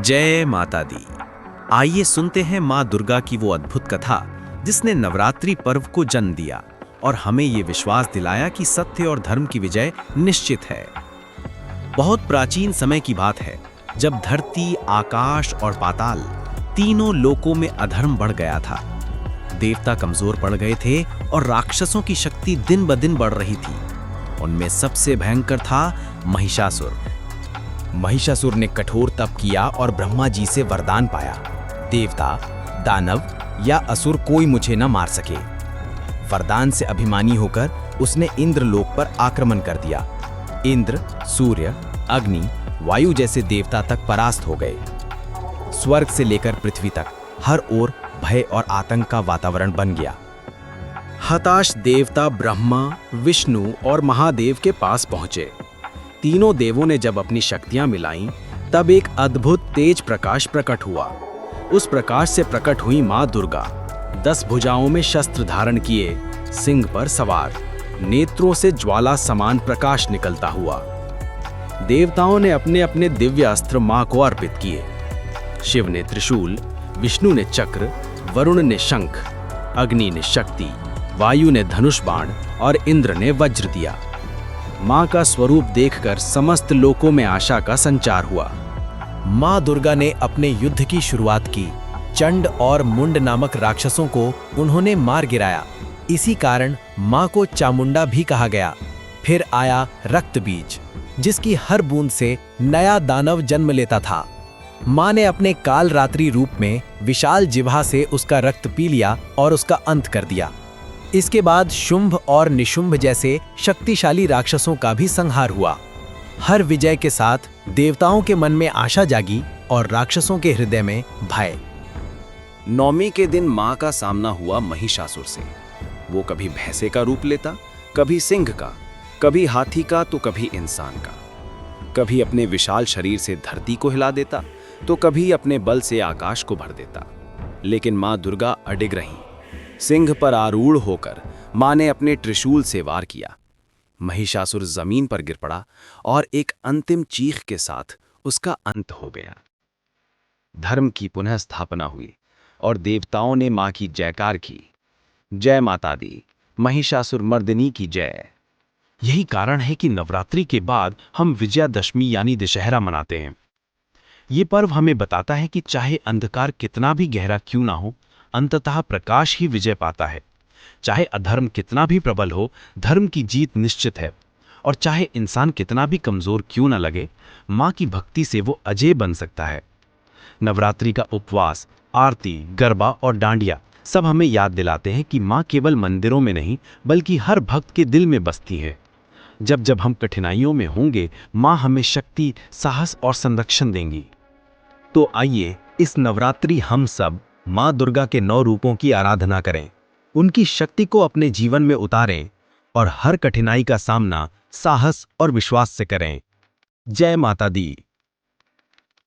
जय माता दी। आइए सुनते हैं माँ दुर्गा की वो अद्भुत कथा जिसने नवरात्रि पर्व को जन्म दिया और हमें ये विश्वास दिलाया कि सत्य और धर्म की विजय निश्चित है। बहुत प्राचीन समय की बात है जब धरती, आकाश और पाताल तीनों लोकों में अधर्म बढ़ गया था। देवता कमजोर पड़ गए थे और राक्षसों की शक्ति दिन ब दिन बढ़ रही थी। उनमें सबसे भयंकर था महिषासुर। महिषासुर ने कठोर तप किया और ब्रह्मा जी से वरदान पाया, देवता, दानव या असुर कोई मुझे न मार सके। वरदान से अभिमानी होकर उसने इंद्रलोक पर आक्रमण कर दिया। इंद्र, सूर्य, अग्नि, वायु जैसे देवता तक परास्त हो गए। स्वर्ग से लेकर पृथ्वी तक हर ओर भय और आतंक का वातावरण बन गया। हताश देवता ब्रह्मा, विष्णु और महादेव के पास पहुंचे। तीनों देवों ने जब अपनी शक्तियां मिलाईं, तब एक अद्भुत तेज प्रकाश प्रकट हुआ। उस प्रकाश से प्रकट हुई माँ दुर्गा, 10 भुजाओं में शस्त्र धारण किए, सिंह पर सवार, नेत्रों से ज्वाला समान प्रकाश निकलता हुआ। देवताओं ने अपने अपने दिव्य अस्त्र माँ को अर्पित किए। शिव ने त्रिशूल, विष्णु ने चक्र, वरुण ने शंख, अग्नि ने शक्ति, वायु ने धनुष बाण और इंद्र ने वज्र दिया। माँ का स्वरूप देखकर समस्त लोकों में आशा का संचार हुआ। माँ दुर्गा ने अपने युद्ध की शुरुआत की। चंड और मुंड नामक राक्षसों को उन्होंने मार गिराया। इसी कारण माँ को चामुंडा भी कहा गया। फिर आया रक्त बीज, जिसकी हर बूंद से नया दानव जन्म लेता था। माँ ने अपने काल रात्रि रूप में विशाल जिह्वा से उसका रक्त पी लिया और उसका अंत कर दिया। इसके बाद शुंभ और निशुंभ जैसे शक्तिशाली राक्षसों का भी संहार हुआ। हर विजय के साथ देवताओं के मन में आशा जागी और राक्षसों के हृदय में भय। नौमी के दिन माँ का सामना हुआ महिषासुर से। वो कभी भैंसे का रूप लेता, कभी सिंह का, कभी हाथी का तो कभी इंसान का। कभी अपने विशाल शरीर से धरती को हिला देता तो कभी अपने बल से आकाश को भर देता। लेकिन माँ दुर्गा अडिग रहीं। सिंह पर आरूढ़ होकर माँ ने अपने त्रिशूल से वार किया। महिषासुर जमीन पर गिर पड़ा और एक अंतिम चीख के साथ उसका अंत हो गया। धर्म की पुनः स्थापना हुई और देवताओं ने माँ की जयकार की। जय माता दी, महिषासुर मर्दिनी की जय। यही कारण है कि नवरात्रि के बाद हम विजयादशमी यानी दशहरा मनाते हैं। ये पर्व हमें बताता है कि चाहे अंधकार कितना भी गहरा क्यों ना हो, अंततः प्रकाश ही विजय पाता है। चाहे अधर्म कितना भी प्रबल हो, धर्म की जीत निश्चित है। और चाहे इंसान कितना भी कमजोर क्यों न लगे, माँ की भक्ति से वो अजय बन सकता है। नवरात्रि का उपवास, आरती, गरबा और डांडिया सब हमें याद दिलाते हैं कि माँ केवल मंदिरों में नहीं बल्कि हर भक्त के दिल में बसती है। जब जब हम कठिनाइयों में होंगे, माँ हमें शक्ति, साहस और संरक्षण देंगी। तो आइए इस नवरात्रि हम सब माँ दुर्गा के 9 रूपों की आराधना करें, उनकी शक्ति को अपने जीवन में उतारें और हर कठिनाई का सामना साहस और विश्वास से करें। जय माता दी।